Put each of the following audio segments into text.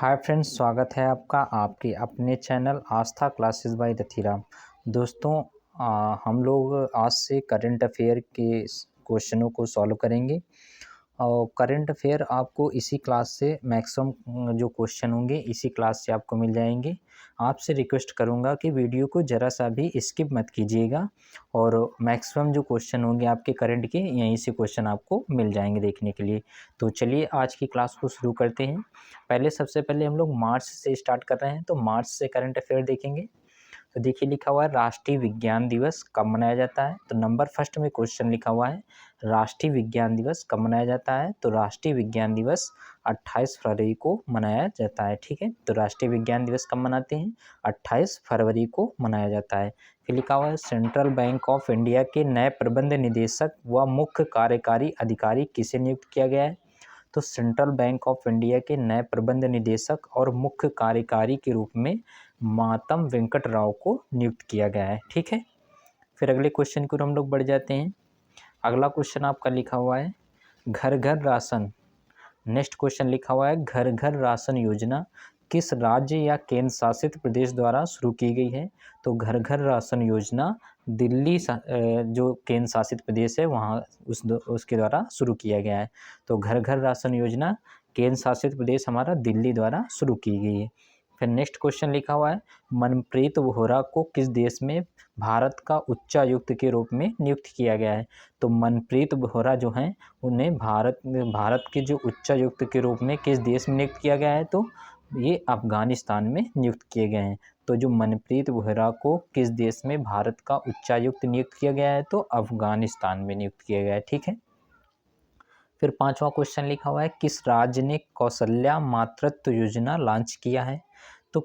Hi friends, स्वागत है आपका आपके अपने चैनल आस्था क्लासेस बाय रथिराम। दोस्तों, हम लोग आज से करंट अफेयर के क्वेश्चनों को सॉल्व करेंगे और करंट अफेयर आपको इसी क्लास से मैक्सिमम जो क्वेश्चन होंगे इसी क्लास से आपको मिल जाएंगे। आपसे रिक्वेस्ट करूंगा कि वीडियो को ज़रा सा भी स्किप मत कीजिएगा और मैक्सिमम जो क्वेश्चन होंगे आपके करंट के यहीं से क्वेश्चन आपको मिल जाएंगे देखने के लिए। तो चलिए आज की क्लास को शुरू करते हैं। सबसे पहले हम लोग मार्च से स्टार्ट कर रहे हैं, तो मार्च से करंट अफेयर देखेंगे। तो देखिए लिखा हुआ है राष्ट्रीय विज्ञान दिवस कब मनाया जाता है। तो नंबर फर्स्ट में क्वेश्चन लिखा हुआ है राष्ट्रीय विज्ञान दिवस कब मनाया जाता है। तो राष्ट्रीय विज्ञान दिवस 28 फरवरी को मनाया जाता है। ठीक है, तो राष्ट्रीय विज्ञान दिवस कब मनाते हैं? 28 फरवरी को मनाया जाता है। फिर लिखा हुआ है सेंट्रल बैंक ऑफ इंडिया के नए प्रबंध निदेशक व मुख्य कार्यकारी अधिकारी किसे नियुक्त किया गया है। तो सेंट्रल बैंक ऑफ इंडिया के नए प्रबंध निदेशक और मुख्य कार्यकारी के रूप में मातम वेंकट राव को नियुक्त किया गया है। ठीक है, फिर अगले क्वेश्चन की ओर हम लोग बढ़ जाते हैं। अगला क्वेश्चन आपका लिखा हुआ है घर घर राशन। नेक्स्ट क्वेश्चन लिखा हुआ है घर घर राशन योजना किस राज्य या केंद्र शासित प्रदेश द्वारा शुरू की गई है। तो घर घर राशन योजना दिल्ली जो केंद्र शासित प्रदेश है वहाँ उसके द्वारा शुरू किया गया है। तो घर घर राशन योजना केंद्र शासित प्रदेश हमारा दिल्ली द्वारा शुरू की गई है। फिर नेक्स्ट क्वेश्चन लिखा हुआ है मनप्रीत वोहरा को किस देश में भारत का उच्चायुक्त के रूप में नियुक्त किया गया है। तो मनप्रीत वोहरा जो हैं उन्हें भारत के जो उच्चायुक्त के रूप में किस देश में नियुक्त किया गया है। तो ये अफगानिस्तान में नियुक्त किए गए हैं। तो जो मनप्रीत वोहरा को किस देश में भारत का उच्चायुक्त नियुक्त किया गया है। तो अफगानिस्तान में नियुक्त किया गया है। ठीक है, फिर पांचवा क्वेश्चन लिखा हुआ है किस राज्य ने कौशल्या मातृत्व योजना लॉन्च किया है। तो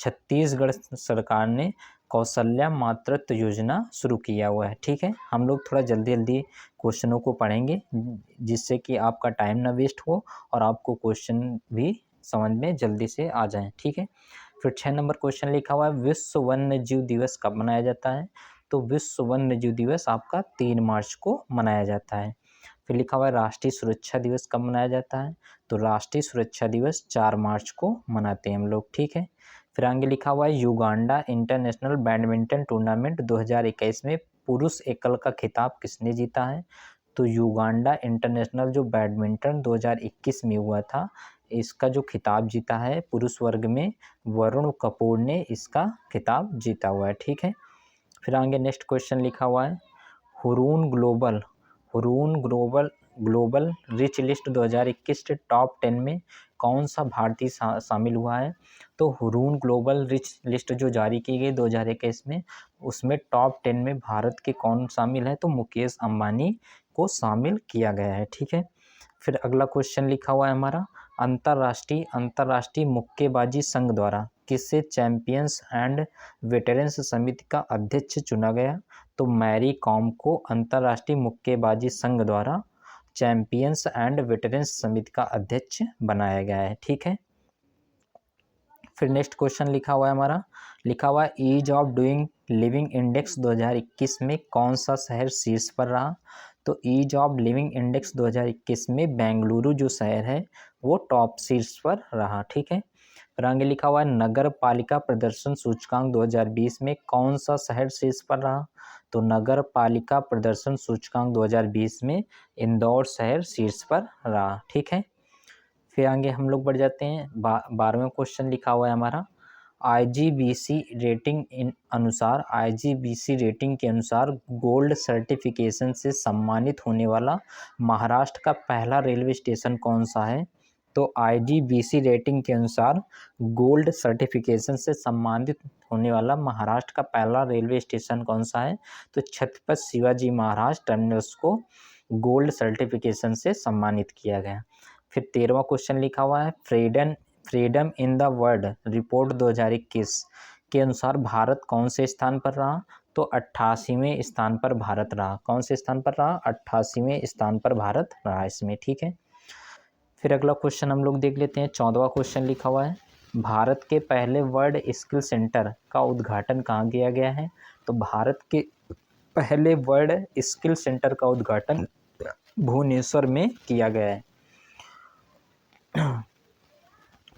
छत्तीसगढ़ सरकार ने कौशल्या मातृत्व योजना शुरू किया हुआ है। ठीक है, हम लोग थोड़ा जल्दी जल्दी क्वेश्चनों को पढ़ेंगे जिससे कि आपका टाइम ना वेस्ट हो और आपको क्वेश्चन भी समझ में जल्दी से आ जाए। ठीक है, फिर 6 नंबर क्वेश्चन लिखा हुआ है विश्व वन्य जीव दिवस कब मनाया जाता है। तो विश्व वन्य जीव दिवस आपका 3 मार्च को मनाया जाता है। फिर लिखा हुआ है राष्ट्रीय सुरक्षा दिवस कब मनाया जाता है। तो राष्ट्रीय सुरक्षा दिवस 4 मार्च को मनाते हैं हम लोग। ठीक है, फिर आगे लिखा हुआ है युगांडा इंटरनेशनल बैडमिंटन टूर्नामेंट 2021 में पुरुष एकल का खिताब किसने जीता है। तो युगांडा इंटरनेशनल जो बैडमिंटन 2021 में हुआ था इसका जो खिताब जीता है पुरुष वर्ग में वरुण कपूर ने इसका खिताब जीता हुआ है। ठीक है, फिर आगे नेक्स्ट क्वेश्चन लिखा हुआ है Hurun global global rich list 2021 के टॉप 10 में कौन सा भारतीय शामिल हुआ है। तो हुरून ग्लोबल रिच लिस्ट जो जारी की गई 2021 में उसमें टॉप 10 में भारत के कौन शामिल है। तो मुकेश अंबानी को शामिल किया गया है। ठीक है, फिर अगला क्वेश्चन लिखा हुआ है हमारा अंतर्राष्ट्रीय मुक्केबाजी संघ द्वारा किसे चैंपियंस एंड वेटरन्स समिति का अध्यक्ष चुना गया। तो मैरी कॉम को अंतर्राष्ट्रीय मुक्केबाजी संघ द्वारा चैंपियंस एंड वेटरन्स समिति का अध्यक्ष बनाया गया है। ठीक है, फिर नेक्स्ट क्वेश्चन लिखा हुआ है हमारा ease of doing living index 2021 में कौन सा शहर शीर्ष पर रहा। तो ईज ऑफ लिविंग इंडेक्स 2021 में बेंगलुरु जो शहर है वो टॉप शीर्ष पर रहा। ठीक है, फिर आगे लिखा हुआ है नगर पालिका प्रदर्शन सूचकांक 2020 में कौन सा शहर शीर्ष पर रहा। तो नगर पालिका प्रदर्शन सूचकांक 2020 में इंदौर शहर शीर्ष पर रहा। ठीक है, फिर आगे हम लोग बढ़ जाते हैं 12वां क्वेश्चन लिखा हुआ है हमारा आईजीबीसी रेटिंग के अनुसार गोल्ड सर्टिफिकेशन से सम्मानित होने वाला महाराष्ट्र का पहला रेलवे स्टेशन कौन सा है। तो आईजीबीसी रेटिंग के अनुसार गोल्ड सर्टिफिकेशन से सम्मानित होने वाला महाराष्ट्र का पहला रेलवे स्टेशन कौन सा है। तो छत्रपति शिवाजी महाराज टर्मिनस को गोल्ड सर्टिफिकेशन से सम्मानित किया गया। फिर 13वां क्वेश्चन लिखा हुआ है freedom in the world report 2021 के अनुसार भारत कौन से स्थान पर रहा। तो 88वें स्थान पर भारत रहा। कौन से स्थान पर रहा? 88वें स्थान पर भारत रहा इसमें। ठीक है, फिर अगला क्वेश्चन हम लोग देख लेते हैं 14वां क्वेश्चन लिखा हुआ है भारत के पहले वर्ल्ड स्किल सेंटर का उद्घाटन कहाँ किया गया है। तो भारत के पहले वर्ल्ड स्किल सेंटर का उद्घाटन भुवनेश्वर में किया गया है।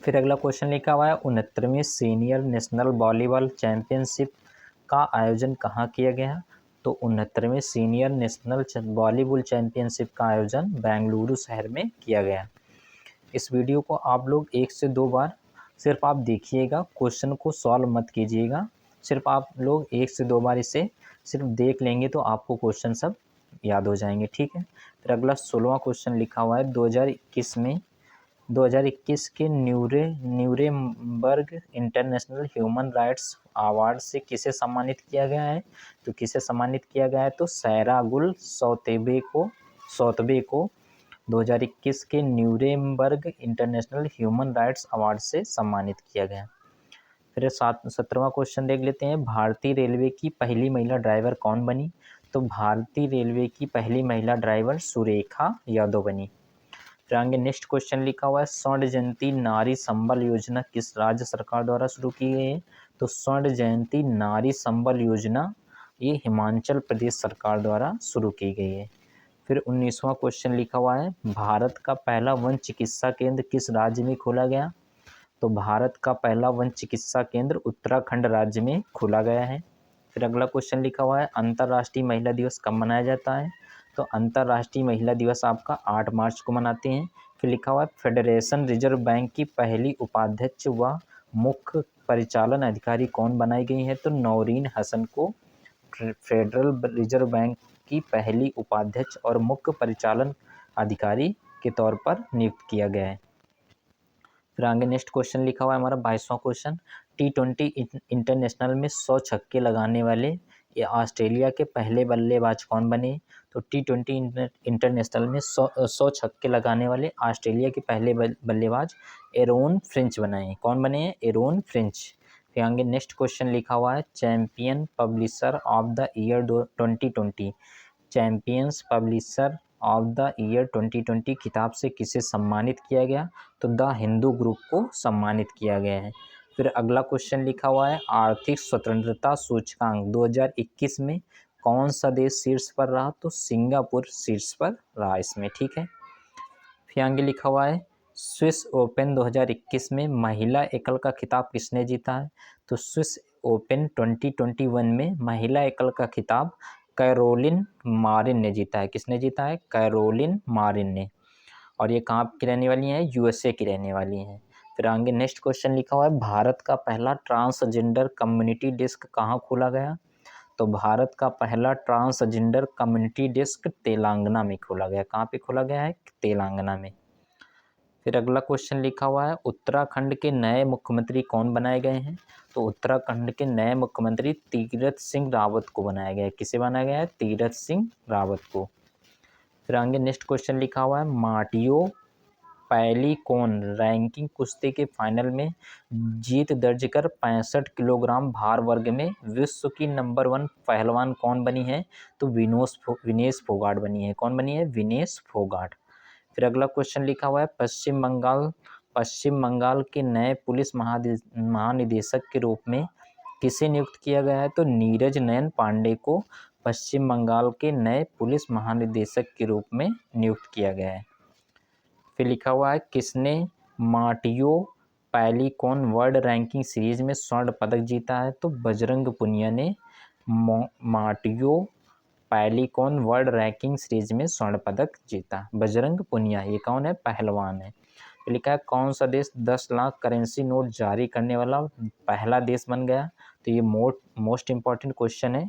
फिर अगला क्वेश्चन लिखा हुआ है 69वीं सीनियर नेशनल वॉलीबॉल चैंपियनशिप का आयोजन कहाँ किया गया? तो 69वीं सीनियर नेशनल वॉलीबॉल चैंपियनशिप का आयोजन बेंगलुरु शहर में किया गया। इस वीडियो को आप लोग 1 से 2 बार सिर्फ आप देखिएगा, क्वेश्चन को सॉल्व मत कीजिएगा। सिर्फ आप लोग 1 से 2 बार इसे सिर्फ देख लेंगे तो आपको क्वेश्चन सब याद हो जाएंगे, ठीक है। फिर अगला 16वां क्वेश्चन लिखा हुआ है 2021 के Nuremberg international human rights award से किसे सम्मानित किया गया है? तो किसे सम्मानित किया गया है? तो सैरा गुल सौतबे को 2021 के Nuremberg international human rights award से सम्मानित किया गया। फिर 17वां क्वेश्चन देख लेते हैं, भारतीय रेलवे की पहली महिला ड्राइवर कौन बनी? तो भारतीय रेलवे की पहली महिला ड्राइवर सुरेखा यादव बनी। फिर आगे नेक्स्ट क्वेश्चन लिखा हुआ है स्वर्ण जयंती नारी संबल योजना किस राज्य सरकार द्वारा शुरू की गई है? तो स्वर्ण जयंती नारी संबल योजना ये हिमाचल प्रदेश सरकार द्वारा शुरू की गई है। फिर 19वां क्वेश्चन लिखा हुआ है भारत का पहला वन चिकित्सा केंद्र किस राज्य में खोला गया? तो भारत का पहला वन चिकित्सा केंद्र उत्तराखंड राज्य में खोला गया है। फिर अगला क्वेश्चन लिखा हुआ है अंतर्राष्ट्रीय महिला दिवस कब मनाया जाता है? तो अंतर्राष्ट्रीय महिला दिवस आपका 8 मार्च को मनाते हैं। फिर लिखा हुआ है फेडरेशन रिजर्व बैंक की पहली उपाध्यक्ष व मुख्य परिचालन अधिकारी कौन बनाई गई है? तो नौरीन हसन को फेडरल रिजर्व बैंक की पहली उपाध्यक्ष और मुख्य परिचालन अधिकारी के तौर पर नियुक्त किया गया है। फिर आगे नेक्स्ट क्वेश्चन लिखा हुआ है हमारा 22वां क्वेश्चन T20 इंटरनेशनल में 100 छक्के लगाने वाले ये ऑस्ट्रेलिया के पहले बल्लेबाज कौन बने? तो T20 इंटरनेशनल में 100 छक्के लगाने वाले ऑस्ट्रेलिया के पहले बल्लेबाज एरोन फिंच बने हैं। कौन बने हैं? Aaron Finch. फिर आगे नेक्स्ट क्वेश्चन लिखा हुआ है champion publisher of the year 2020 champions publisher of the year 2020 खिताब से किसे सम्मानित किया गया? तो द हिंदू ग्रुप को सम्मानित किया गया है। फिर अगला क्वेश्चन लिखा हुआ है आर्थिक स्वतंत्रता सूचकांक 2021 में कौन सा देश शीर्ष पर रहा? तो सिंगापुर शीर्ष पर रहा इसमें, ठीक है। फिर आगे लिखा हुआ है स्विस ओपन 2021 में महिला एकल का खिताब किसने जीता है? तो स्विस ओपन 2021 में महिला एकल का खिताब कैरोलिन मारिन ने जीता है। किसने जीता है? कैरोलिन मारिन ने। और ये कहाँ की रहने वाली हैं? यूएसए की रहने वाली हैं। फिर आगे नेक्स्ट क्वेश्चन लिखा हुआ है भारत का पहला ट्रांसजेंडर कम्युनिटी डेस्क कहाँ खोला गया? तो भारत का पहला ट्रांसजेंडर कम्युनिटी डेस्क तेलंगाना में खोला गया। कहाँ पे खोला गया है? तेलंगाना में। फिर अगला क्वेश्चन लिखा हुआ है उत्तराखंड के नए मुख्यमंत्री कौन बनाए गए हैं? तो उत्तराखंड के नए मुख्यमंत्री तीरथ सिंह रावत को बनाया गया है। किसे बनाया गया है? तीरथ सिंह रावत को। फिर आगे नेक्स्ट क्वेश्चन लिखा हुआ है मार्टियो पैलिकोन रैंकिंग कुश्ती के फाइनल में जीत दर्ज कर 65 किलोग्राम भार वर्ग में विश्व की नंबर 1 पहलवान कौन बनी है? तो विनेश फोगाट बनी है। कौन बनी है? विनेश फोगाट। फिर अगला क्वेश्चन लिखा हुआ है पश्चिम बंगाल के नए पुलिस महानिदेशक के रूप में किसे नियुक्त किया गया है? तो नीरज नयन पांडे को पश्चिम बंगाल के नए पुलिस महानिदेशक के रूप में नियुक्त किया गया है। फिर लिखा हुआ है किसने मार्टियो पैलिकोन वर्ल्ड रैंकिंग सीरीज में स्वर्ण पदक जीता है? तो बजरंग पुनिया ने मार्टियो पैलिकोन वर्ल्ड रैंकिंग सीरीज में स्वर्ण पदक जीता। बजरंग पुनिया ये कौन है? पहलवान है। लिखा है कौन सा देश 10 लाख करेंसी नोट जारी करने वाला पहला देश बन गया? तो ये मोस्ट इम्पॉर्टेंट क्वेश्चन है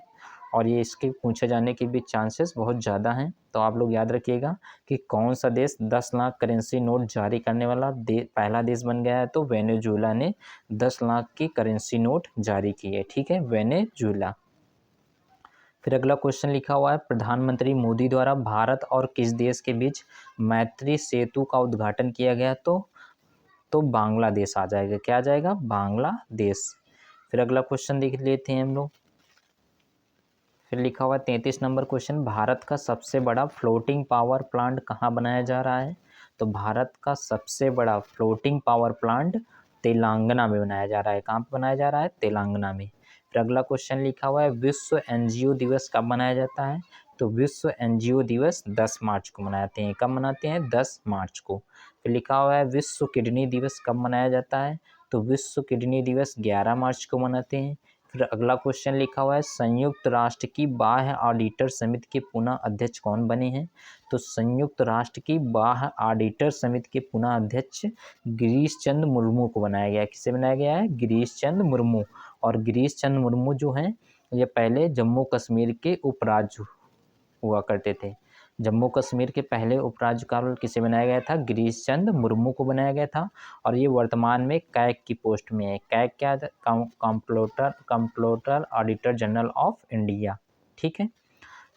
और ये इसके पूछे जाने के भी चांसेस बहुत ज़्यादा हैं। तो आप लोग याद रखिएगा कि कौन सा देश 10 लाख करेंसी नोट जारी करने वाला पहला देश बन गया है? तो वेनेजुएला ने 10 लाख की करेंसी नोट जारी की है, ठीक है, वेनेजुएला। फिर अगला क्वेश्चन लिखा हुआ है प्रधानमंत्री मोदी द्वारा भारत और किस देश के बीच मैत्री सेतु का उद्घाटन किया गया? तो बांग्लादेश आ जाएगा। क्या आ जाएगा? बांग्लादेश। फिर अगला क्वेश्चन देख लेते हैं हम लोग। फिर लिखा हुआ है 33 नंबर क्वेश्चन भारत का सबसे बड़ा फ्लोटिंग पावर प्लांट कहाँ बनाया जा रहा है? तो भारत का सबसे बड़ा फ्लोटिंग पावर प्लांट तेलंगाना में बनाया जा रहा है। कहाँ पे बनाया जा रहा है? तेलंगाना में। फिर अगला क्वेश्चन लिखा हुआ है विश्व एनजीओ दिवस कब मनाया जाता है? तो विश्व एनजीओ दिवस 10 मार्च को मनाते हैं। कब मनाते हैं? 10 मार्च को। फिर लिखा हुआ है विश्व किडनी दिवस कब मनाया जाता है, तो विश्व किडनी दिवस 11 मार्च को मनाते हैं। फिर अगला क्वेश्चन लिखा हुआ है संयुक्त राष्ट्र की बाह्य ऑडिटर समिति के पुनः अध्यक्ष कौन बने हैं, तो संयुक्त राष्ट्र की बाह्य ऑडिटर समिति के पुनः अध्यक्ष गिरीश चंद्र मुर्मू को बनाया गया है। किसे बनाया गया है, गिरीश चंद्र मुर्मू। और गिरीश चंद्र मुर्मू जो हैं ये पहले जम्मू कश्मीर के उपराज्य हुआ करते थे। जम्मू कश्मीर के पहले उपराज्यपाल किसे बनाया गया था, गिरीश चंद्र मुर्मू को बनाया गया था। और ये वर्तमान में कैग की पोस्ट में है। कैग क्या है, comptroller auditor general of India. ठीक है,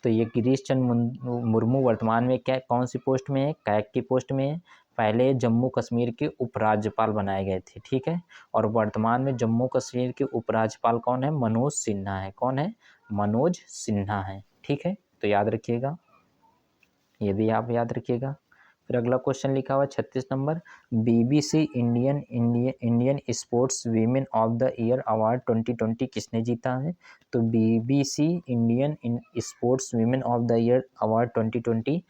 तो ये गिरीश चंद्र मुर्मू वर्तमान में क्या कौन सी पोस्ट में है, कैग की पोस्ट में है। पहले जम्मू कश्मीर के उपराज्यपाल बनाए गए थे। ठीक है, और वर्तमान में जम्मू कश्मीर के उपराज्यपाल कौन है, मनोज सिन्हा है। कौन है, मनोज सिन्हा है। ठीक है, तो याद रखिएगा, ये भी आप याद रखिएगा। फिर अगला क्वेश्चन लिखा हुआ 36 number, BBC Indian sports women of the year award 2020 किसने जीता है, तो BBC Indian sports women of the year award 2020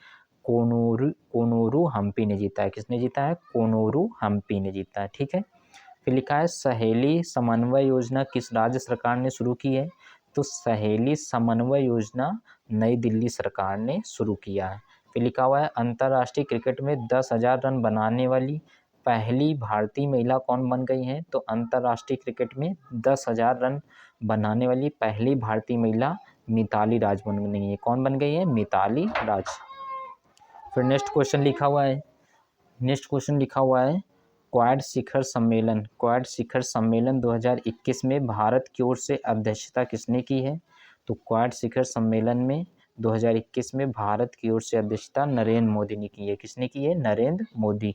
Koneru Humpy ने जीता है। किसने जीता है, कोनोरू हम्पी ने जीता है। ठीक है, फिर लिखा है सहेली समन्वय योजना किस राज्य सरकार ने शुरू की है, तो सहेली समन्वय योजना नई दिल्ली सरकार ने शुरू किया है। फिर लिखा हुआ है अंतर्राष्ट्रीय क्रिकेट में 10,000 रन बनाने वाली पहली भारतीय महिला कौन बन गई है, तो अंतर्राष्ट्रीय क्रिकेट में 10,000 रन बनाने वाली पहली भारतीय महिला मिताली राज बन गई है। कौन बन गई है, मिताली राज। फिर नेक्स्ट क्वेश्चन लिखा हुआ है क्वाड शिखर सम्मेलन 2021 में भारत की ओर से अध्यक्षता किसने की है, तो क्वाड शिखर सम्मेलन में 2021 में भारत की ओर से अध्यक्षता नरेंद्र मोदी ने की है। किसने की है, नरेंद्र मोदी।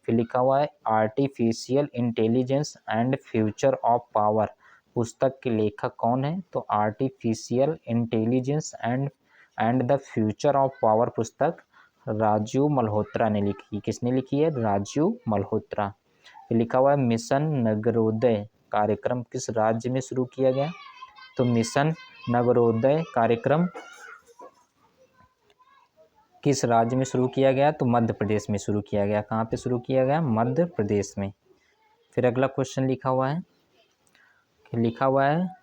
फिर लिखा हुआ है artificial intelligence and future of power पुस्तक के लेखक कौन है, तो artificial intelligence and the future of power पुस्तक राजीव मल्होत्रा ने लिखी। किसने लिखी है, राजीव मल्होत्रा। फिर लिखा हुआ है मिशन नगरोदय कार्यक्रम किस राज्य में शुरू किया गया, तो मिशन नगरोदय कार्यक्रम किस राज्य में शुरू किया गया, तो मध्य प्रदेश में शुरू किया गया। कहाँ पे शुरू किया गया, मध्य प्रदेश में। फिर अगला क्वेश्चन लिखा हुआ है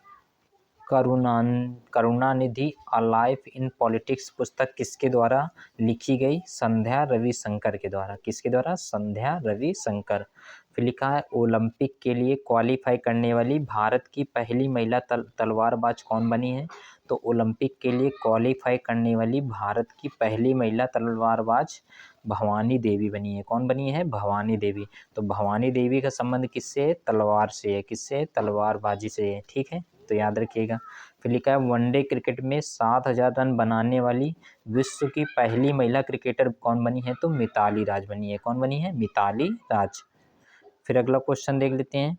Karunanidhi a life in politics पुस्तक किसके द्वारा लिखी गई, संध्या रविशंकर के द्वारा। किसके द्वारा, संध्या रविशंकर। फिर लिखा है ओलंपिक के लिए क्वालिफाई करने वाली भारत की पहली महिला तलवारबाज कौन बनी है, तो ओलंपिक के लिए क्वालिफाई करने वाली भारत की पहली महिला तलवारबाज भवानी देवी बनी है। कौन बनी है, भवानी देवी। तो भवानी देवी का संबंध किससे है, तलवार से है। किससे, तलवारबाजी से है। ठीक है, तो याद रखिएगा। फिर लिखा है वनडे क्रिकेट में 7,000 रन बनाने वाली विश्व की पहली महिला क्रिकेटर कौन बनी है, तो मिताली राज बनी है। कौन बनी है, मिताली राज। फिर अगला क्वेश्चन देख लेते हैं।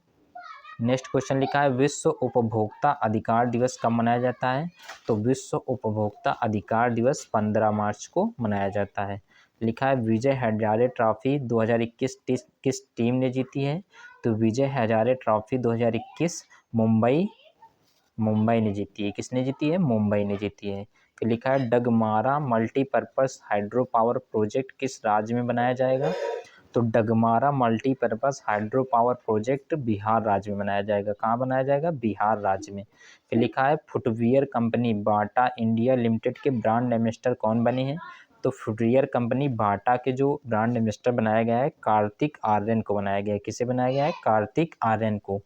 नेक्स्ट क्वेश्चन लिखा है विश्व उपभोक्ता अधिकार दिवस कब मनाया जाता है, तो विश्व उपभोक्ता अधिकार दिवस 15 मार्च को मनाया जाता है। लिखा है विजय हजारे ट्रॉफी 2021 किस टीम ने जीती है, तो विजय हजारे ट्रॉफी 2021 मुंबई ने जीती है। किसने जीती है, मुंबई ने जीती है। फिर लिखा है Dagmara multipurpose hydro power project किस राज्य में बनाया जाएगा, तो Dagmara multipurpose hydro power project Bihar राज्य में बनाया जाएगा। कहाँ बनाया जाएगा, बिहार राज्य में। फिर लिखा है footwear company Bata India limited के ब्रांड एम्बेसडर कौन बने हैं, तो फुटवियर कंपनी बाटा के जो ब्रांड एम्बेसडर बनाया गया है कार्तिक आर्यन को बनाया गया है। किसे बनाया गया है, कार्तिक आर्यन को।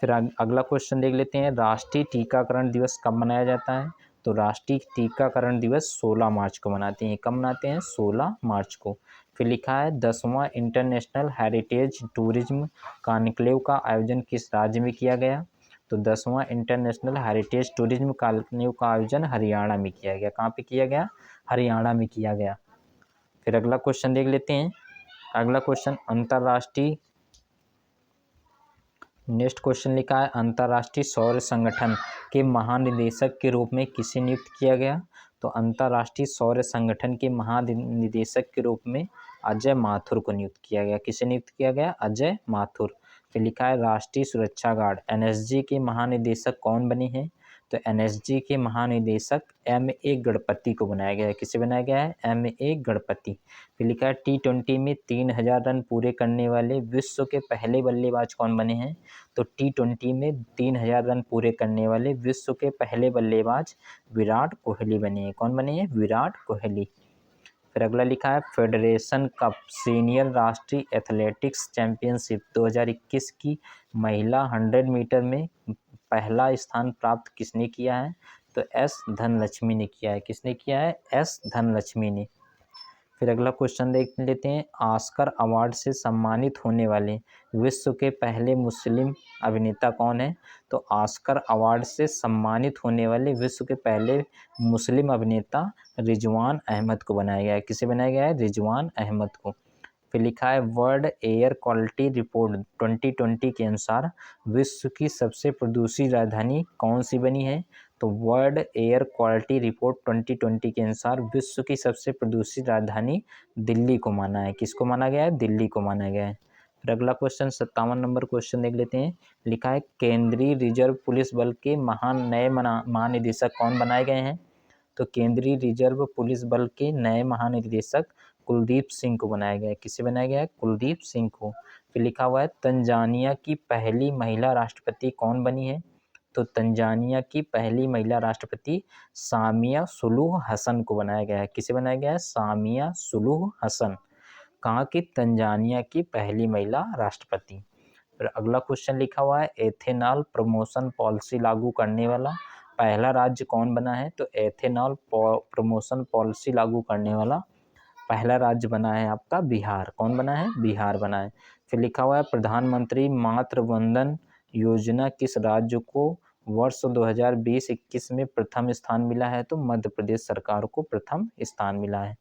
फिर अगला क्वेश्चन देख लेते हैं राष्ट्रीय टीकाकरण दिवस कब मनाया जाता है, तो राष्ट्रीय टीकाकरण दिवस 16 मार्च को मनाते हैं। कब मनाते हैं, 16 मार्च को। फिर लिखा है 10वां इंटरनेशनल हेरिटेज टूरिज्म कॉन्क्लेव का आयोजन किस राज्य में किया गया, तो 10वां इंटरनेशनल हेरिटेज टूरिज्म कॉन्क्लेव का आयोजन हरियाणा में किया गया। कहाँ पे किया गया, हरियाणा में किया गया। फिर अगला क्वेश्चन देख लेते हैं। अगला क्वेश्चन अंतर्राष्ट्रीय नेक्स्ट क्वेश्चन लिखा है अंतर्राष्ट्रीय सौर संगठन के महानिदेशक के रूप में किसे नियुक्त किया गया, तो अंतर्राष्ट्रीय सौर संगठन के महानिदेशक के रूप में अजय माथुर को नियुक्त किया गया। किसे नियुक्त किया गया, अजय माथुर। फिर लिखा है राष्ट्रीय सुरक्षा गार्ड एनएसजी के महानिदेशक कौन बने हैं, तो एनएसजी के महानिदेशक M.A. गणपति को बनाया गया है। किसे बनाया गया है? M.A. गणपति। फिर लिखा है T20 में 3000 रन पूरे करने वाले विश्व के पहले बल्लेबाज कौन बने हैं? तो T20 में 3000 रन पूरे करने वाले विश्व के पहले बल्लेबाज विराट कोहली बने हैं। कौन बने हैं? विराट कोहली। फिर अगला लिखा है फेडरेशन कप सीनियर राष्ट्रीय एथलेटिक्स चैंपियनशिप 2021 की महिला 100 मीटर में पहला स्थान प्राप्त किसने किया है? तो एस धनलक्ष्मी ने किया है। किसने किया है? एस धनलक्ष्मी ने। फिर अगला क्वेश्चन देख लेते हैं, ऑस्कर अवार्ड से सम्मानित होने वाले विश्व के पहले मुस्लिम अभिनेता कौन है? तो ऑस्कर अवार्ड से सम्मानित होने वाले विश्व के पहले मुस्लिम अभिनेता रिजवान अहमद को बनाया गया है। किसे बनाया गया है? रिजवान अहमद को। फिर लिखा है वर्ल्ड एयर क्वालिटी रिपोर्ट 2020 के अनुसार विश्व की सबसे प्रदूषित राजधानी कौन सी बनी है? तो वर्ल्ड एयर क्वालिटी रिपोर्ट 2020 के अनुसार विश्व की सबसे प्रदूषित राजधानी दिल्ली को माना है। किसको माना गया है? दिल्ली को माना गया है। फिर अगला क्वेश्चन 57 नंबर क्वेश्चन देख लेते हैं। लिखा है केंद्रीय रिजर्व पुलिस बल के नए महानिदेशक कौन बनाए गए हैं? तो केंद्रीय रिजर्व पुलिस बल के नए महानिदेशक कुलदीप सिंह को बनाया गया है। किसे बनाया गया है? कुलदीप सिंह को। फिर लिखा हुआ है तंजानिया की पहली महिला राष्ट्रपति कौन बनी है? तो तंजानिया की पहली महिला राष्ट्रपति सामिया सुलूह हसन को बनाया गया है। किसे बनाया गया है? सामिया सुलूह हसन। कहाँ की? तंजानिया की पहली महिला राष्ट्रपति। फिर अगला क्वेश्चन लिखा हुआ है एथेनॉल प्रमोशन पॉलिसी लागू करने वाला पहला राज्य कौन बना है? तो एथेनॉल प्रमोशन पॉलिसी लागू करने वाला पहला राज्य बना है आपका बिहार। कौन बना है? बिहार बना है। फिर लिखा हुआ है प्रधानमंत्री मातृ वंदन योजना किस राज्य को वर्ष 2020-21 में प्रथम स्थान मिला है? तो मध्य प्रदेश सरकार को प्रथम स्थान मिला है।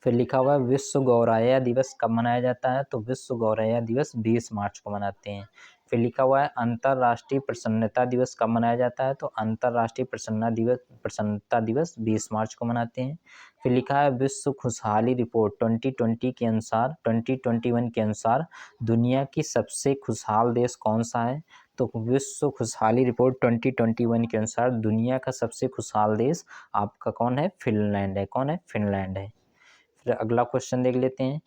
फिर लिखा हुआ है विश्व गौरैया दिवस कब मनाया जाता है? तो विश्व गौरैया दिवस 20 मार्च को मनाते हैं। फिर लिखा हुआ है अंतर्राष्ट्रीय प्रसन्नता दिवस कब मनाया जाता है? तो अंतर्राष्ट्रीय प्रसन्नता दिवस 20 मार्च को मनाते हैं। फिर लिखा है विश्व खुशहाली रिपोर्ट 2021 के अनुसार दुनिया की सबसे खुशहाल देश कौन सा है? तो विश्व खुशहाली रिपोर्ट 2021 के अनुसार दुनिया का सबसे खुशहाल देश आपका कौन है? फिनलैंड है। कौन है? फिनलैंड है। फिर अगला क्वेश्चन देख लेते हैं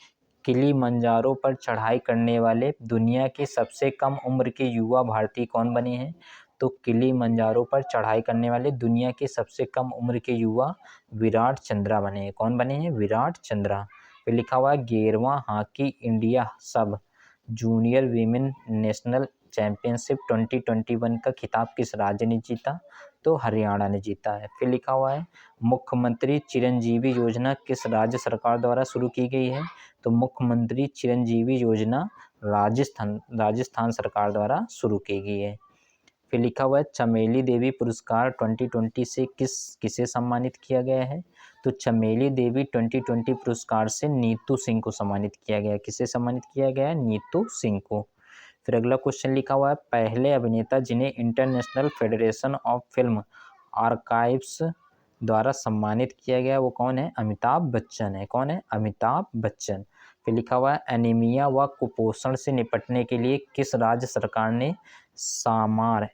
किलिमंजारो पर चढ़ाई करने वाले दुनिया के सबसे कम उम्र के युवा भारतीय कौन बने हैं? तो किलिमंजारो पर चढ़ाई करने वाले दुनिया के सबसे कम उम्र के युवा विराट चंद्रा बने हैं। कौन बने हैं? विराट चंद्रा। फिर लिखा हुआ है 11वां hockey India sub junior women national championship 2021 का खिताब किस राज्य ने जीता? तो हरियाणा ने जीता है। फिर लिखा हुआ है मुख्यमंत्री चिरंजीवी योजना किस राज्य सरकार द्वारा शुरू की गई है? तो मुख्यमंत्री चिरंजीवी योजना राजस्थान सरकार द्वारा शुरू की गई है। फिर लिखा हुआ है चमेली देवी पुरस्कार 2020 से किसे सम्मानित किया गया है? तो चमेली देवी 2020 पुरस्कार से नीतू सिंह को सम्मानित किया गया है। किसे सम्मानित किया गया है? नीतू सिंह को। फिर अगला क्वेश्चन लिखा हुआ है पहले अभिनेता जिन्हें international federation of film archives द्वारा सम्मानित किया गया वो कौन है? अमिताभ बच्चन है। कौन है? अमिताभ बच्चन। फिर लिखा हुआ है एनीमिया व कुपोषण से निपटने के लिए किस राज्य सरकार ने सामार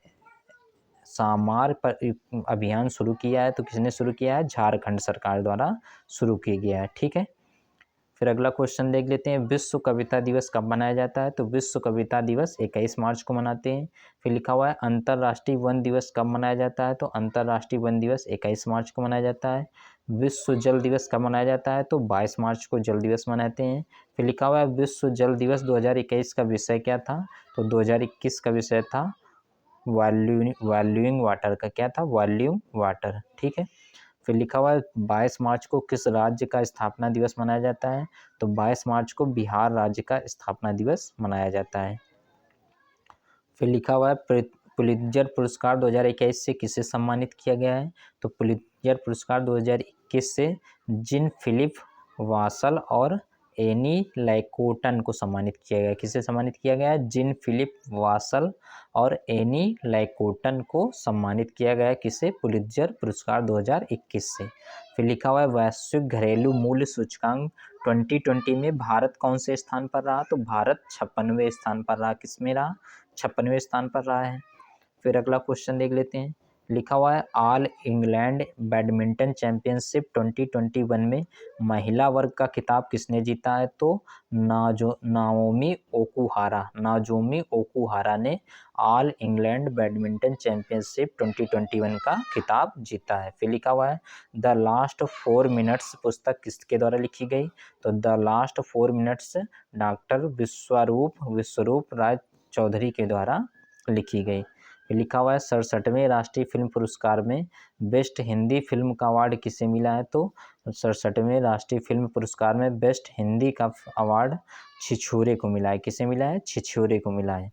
पर अभियान शुरू किया है? तो किसने शुरू किया है? झारखंड सरकार द्वारा शुरू किया गया है। ठीक है। फिर अगला क्वेश्चन देख लेते हैं विश्व कविता दिवस कब मनाया जाता है? तो विश्व कविता दिवस 21 मार्च को मनाते हैं। फिर लिखा हुआ है अंतर्राष्ट्रीय वन दिवस कब मनाया जाता है? तो अंतर्राष्ट्रीय वन दिवस 21 मार्च को मनाया जाता है। विश्व जल दिवस कब मनाया जाता है? तो 22 मार्च को जल दिवस मनाते हैं। फिर लिखा हुआ है विश्व जल दिवस 2021 का विषय क्या था? तो 2021 का विषय था वॉल्यूइंग वाटर का। क्या था? Volume water. ठीक है। फिर लिखा हुआ है 22 मार्च को किस राज्य का स्थापना दिवस मनाया जाता है? तो 22 मार्च को बिहार राज्य का स्थापना दिवस मनाया जाता है। फिर लिखा हुआ है पुलित्जर पुरस्कार 2021 से किसे सम्मानित किया गया है? तो पुलित्जर पुरस्कार 2021 से जिन फिलिप वासल और एनी लैकोटन को सम्मानित किया गया। किसे सम्मानित किया गया है? जिन फिलिप वासल और एनी लैकोटन को सम्मानित किया गया। किसे? पुलित्जर पुरस्कार 2021 से। फिर लिखा हुआ है वैश्विक घरेलू मूल्य सूचकांक 2020 में भारत कौन से स्थान पर रहा? तो भारत 56वें स्थान पर रहा। किसमें रहा? 56वें स्थान पर रहा है। फिर अगला क्वेश्चन देख लेते हैं। लिखा हुआ है ऑल इंग्लैंड बैडमिंटन चैंपियनशिप 2021 में महिला वर्ग का खिताब किसने जीता है? तो नाजोमी ओकुहारा ने ऑल इंग्लैंड बैडमिंटन चैंपियनशिप 2021 का खिताब जीता है। फिर लिखा हुआ है द लास्ट 4 मिनट्स पुस्तक किसके द्वारा लिखी गई? तो द लास्ट 4 मिनट्स डॉक्टर विश्वरूप राय चौधरी के द्वारा लिखी गई। लिखा हुआ है 67वें राष्ट्रीय फिल्म पुरस्कार में बेस्ट हिंदी फिल्म का अवार्ड किसे मिला है? तो 67वें राष्ट्रीय फिल्म पुरस्कार में बेस्ट हिंदी का अवार्ड छिछोरे को मिला है। किसे मिला है? छिछोरे को मिला है।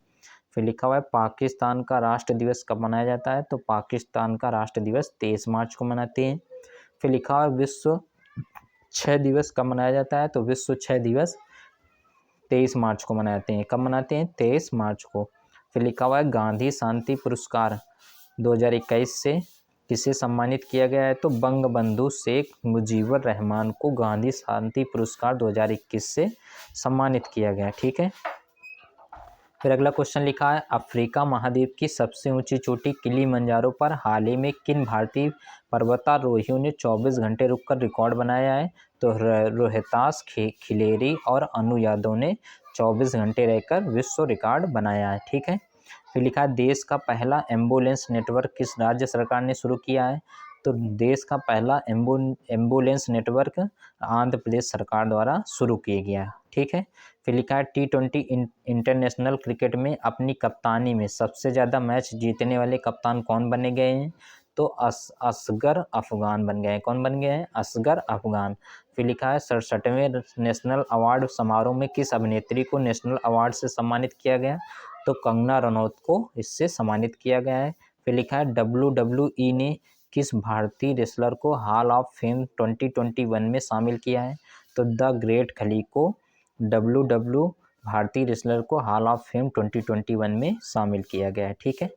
फिर लिखा हुआ है पाकिस्तान का राष्ट्र दिवस कब मनाया जाता है? तो पाकिस्तान का राष्ट्र दिवस 23 मार्च को मनाते हैं। फिर लिखा हुआ है विश्व क्षय दिवस कब मनाया जाता है? तो विश्व क्षय दिवस 23 मार्च को मनाते हैं। कब मनाते हैं? 23 मार्च को। फिर लिखा हुआ है गांधी शांति पुरस्कार 2021 से किसे सम्मानित किया गया है? तो बंगबंधु शेख मुजीबुर रहमान को गांधी शांति पुरस्कार 2021 से सम्मानित किया गया है। ठीक है। फिर अगला क्वेश्चन लिखा है अफ्रीका महाद्वीप की सबसे ऊंची चोटी किलिमंजारो पर हाल ही में किन भारतीय पर्वतारोहियों ने 24 घंटे रुककर रिकॉर्ड बनाया है? तो रोहतास खिलेरी और अनु यादव ने 24 घंटे रहकर विश्व रिकॉर्ड बनाया है। ठीक है। फिर लिखा है देश का पहला एम्बुलेंस नेटवर्क किस राज्य सरकार ने शुरू किया है? तो देश का पहला एम्बुलेंस नेटवर्क आंध्र प्रदेश सरकार द्वारा शुरू किया गया है। ठीक है। फिर लिखा है T20 इंटरनेशनल क्रिकेट में अपनी कप्तानी में सबसे ज़्यादा मैच जीतने वाले कप्तान कौन बने गए हैं? तो असगर अफगान बन गए हैं। कौन बन गए हैं? असगर अफगान। फिर लिखा है 67वें नेशनल अवार्ड समारोह में किस अभिनेत्री को नेशनल अवार्ड से सम्मानित किया गया? तो कंगना रनौत को इससे सम्मानित किया गया है। फिर लिखा है WWE ने किस भारतीय रेसलर को हॉल ऑफ फेम 2021 में शामिल किया है? तो द ग्रेट खली को WWE भारतीय रेसलर को हॉल ऑफ फेम 2021 में शामिल किया गया है। ठीक है।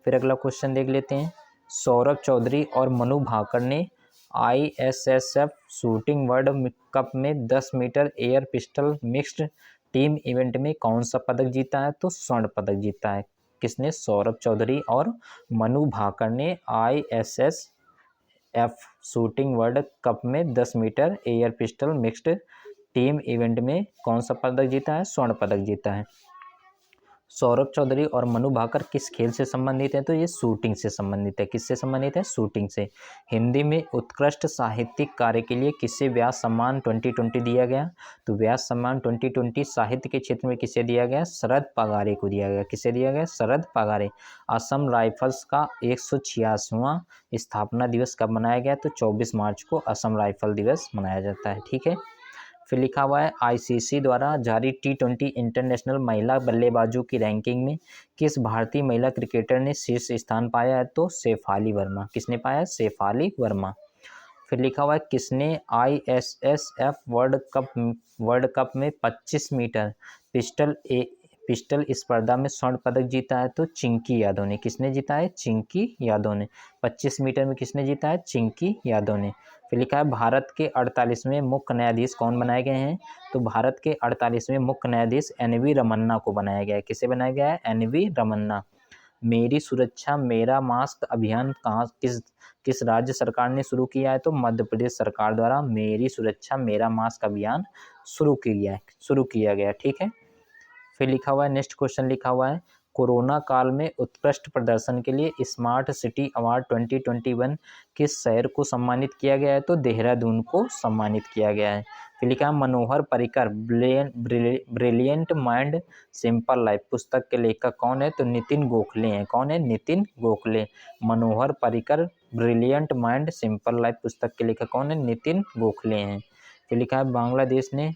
फिर अगला क्वेश्चन देख लेते हैं। सौरभ चौधरी और मनु भाकर ने ISSF शूटिंग वर्ल्ड कप में 10 metre air pistol mixed team event में कौन सा पदक जीता है? तो स्वर्ण पदक जीता है। किसने? सौरभ चौधरी और मनु भाकर ने ISSF शूटिंग वर्ल्ड कप में 10 metre air pistol mixed team event में कौन सा पदक जीता है? स्वर्ण पदक जीता है। सौरभ चौधरी और मनु भाकर किस खेल से संबंधित है? तो ये शूटिंग से संबंधित है। किससे संबंधित है? शूटिंग से। हिंदी में उत्कृष्ट साहित्यिक कार्य के लिए किसे व्यास सम्मान 2020 दिया गया? तो व्यास सम्मान 2020 साहित्य के क्षेत्र में किसे दिया गया? शरद पगारे को दिया गया। किसे दिया गया? शरद पगारे। असम राइफल्स का 186वां स्थापना दिवस कब मनाया गया? तो 24 मार्च को असम राइफल दिवस मनाया जाता है। ठीक है। फिर लिखा हुआ है ICC द्वारा जारी T20 इंटरनेशनल महिला बल्लेबाजों की रैंकिंग में किस भारतीय महिला क्रिकेटर ने शीर्ष स्थान पाया है? तो शेफाली वर्मा। किसने पाया? शेफाली वर्मा। फिर लिखा हुआ है किसने ISSF वर्ल्ड कप में 25 मीटर पिस्टल स्पर्धा में स्वर्ण पदक जीता है? तो चिंकी यादव ने। किसने जीता है? चिंकी यादव ने। 25 मीटर में किसने जीता है? चिंकी यादव ने। फिर लिखा है भारत के 48वें मुख्य न्यायाधीश कौन बनाए गए हैं? तो भारत के 48वें मुख्य न्यायाधीश NV रमन्ना को बनाया गया है। किसे बनाया गया है? NV रमन्ना। मेरी सुरक्षा मेरा मास्क अभियान किस राज्य सरकार ने शुरू किया है? तो मध्य प्रदेश सरकार द्वारा मेरी सुरक्षा मेरा मास्क अभियान शुरू किया गया। ठीक है। फिर लिखा हुआ है नेक्स्ट क्वेश्चन लिखा हुआ है कोरोना काल में उत्कृष्ट प्रदर्शन के लिए स्मार्ट सिटी अवार्ड 2021 किस शहर को सम्मानित किया गया है? तो देहरादून को सम्मानित किया गया है। फिर लिखा है Manohar Parrikar brilliant mind simple life पुस्तक के लेखक कौन है? तो नितिन गोखले हैं। कौन है? Nitin Gokhale. Manohar Parrikar brilliant mind simple life पुस्तक के लेखक कौन है? नितिन गोखले हैं। फिर लिखा है बांग्लादेश ने